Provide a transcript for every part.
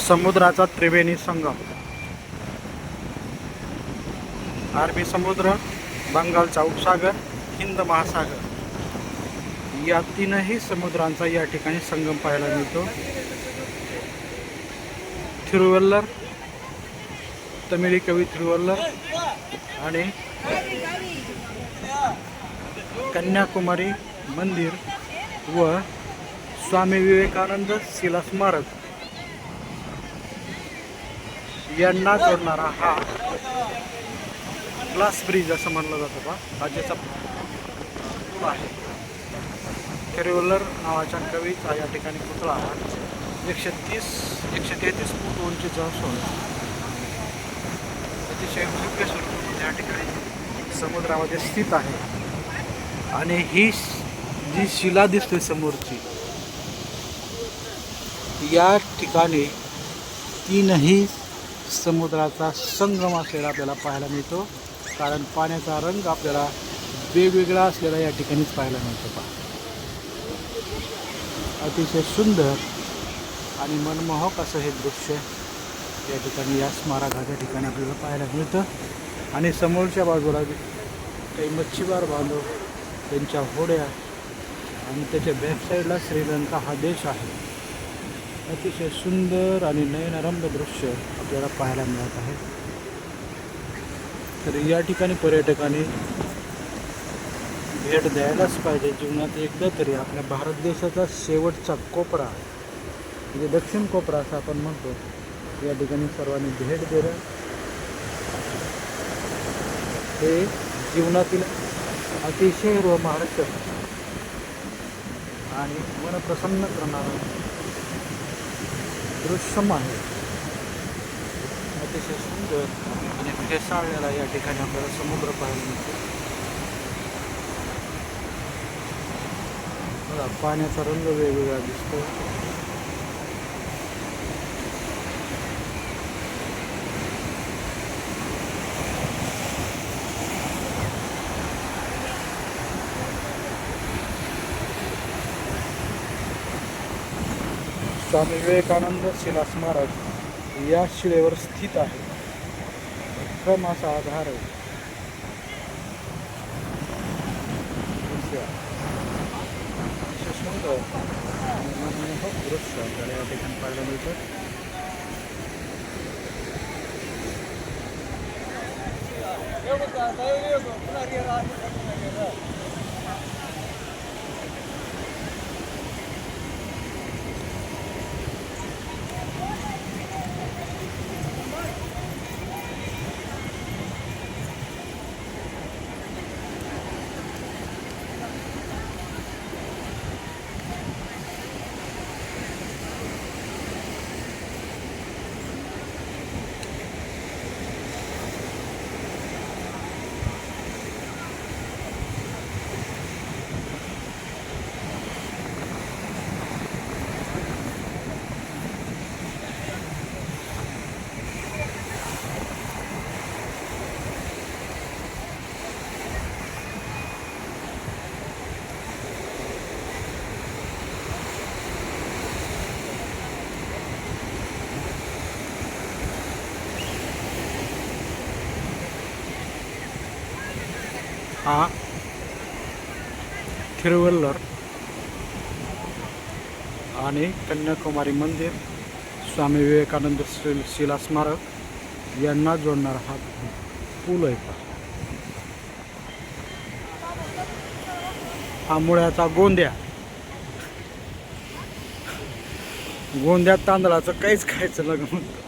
समुद्राचा त्रिवेणी संगम, अरबी समुद्र, बंगालचा उपसागर, हिंद महासागर या तीनही समुद्रांचा या ठिकाणी संगम पाहायला मिळतो. थिरुवल्लर, तमिळी कवी थिरुवल्लर आणि कन्याकुमारी मंदिर व स्वामी विवेकानंद शिला स्मारक यांना जोडणारा हा ग्लास ब्रिज असं म्हणलं जातं बा, राज्याचा पूल आहे. थिरुवल्लर नावाच्या कवीचा या ठिकाणी पुतळा 133 फूट उंचीचा असून अतिशय भव्य स्वरूपामध्ये या ठिकाणी समुद्रामध्ये स्थित आहे. आणि ही जी शिला दिसते समोरची, या ठिकाणी तीनही समुद्राचा संगम असलेला आपल्याला पाहायला मिळतो. कारण पाण्याचा रंग आपल्याला वेगवेगळा असलेला या ठिकाणीच पाहायला मिळतो. पहा, अतिशय सुंदर आणि मनमोहक असं हे दृश्य या ठिकाणी, या स्मारकाच्या ठिकाणी आपल्याला पाहायला मिळतं. आणि समोरच्या बाजूला काही मच्छीमार बांधव, त्यांच्या होड्या आणि त्याच्या बॅकसाईडला श्रीलंका हा देश आहे. अतिशय सुंदर आणि नयनरम्य दृश्य आपल्याला पाहायला मिळत आहे. तर या ठिकाणी पर्यटकांनी भेट द्यायलाच पाहिजे. जीवनात एकदा तरी आपल्या भारत देशाचा शेवटचा कोपरा म्हणजे दक्षिण कोपरा असं आपण म्हणतो, या ठिकाणी सर्वांनी भेट देणं हे जीवनातील अतिशय रोमांचक आणि मन प्रसन्न करणारं दृश्यम आहे. अतिशय सुंदर आणि फेसाळलेला या ठिकाणी आपल्याला समुद्र पाहायला मिळतो. बघा, पाण्याचा रंग वेगवेगळा दिसतो. स्वामी विवेकानंद शिला स्मारक या शिळेवर स्थित आहे. भक्कम असा आधार आहे. सुंदर मनमोहक दृश्य आपल्याला या ठिकाणी पाहायला मिळतं. हा थिरुवल्लर आणि कन्याकुमारी मंदिर, स्वामी विवेकानंद शिला स्मारक यांना जोडणारा हा पूल आहे. हा मुळ्याचा गोंद्या, गोंद्यात तांदळाचं काहीच खायचं लग्न म्हणतो.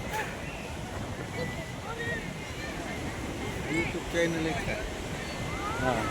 यूट्यूब चॅनल आहे का? हां.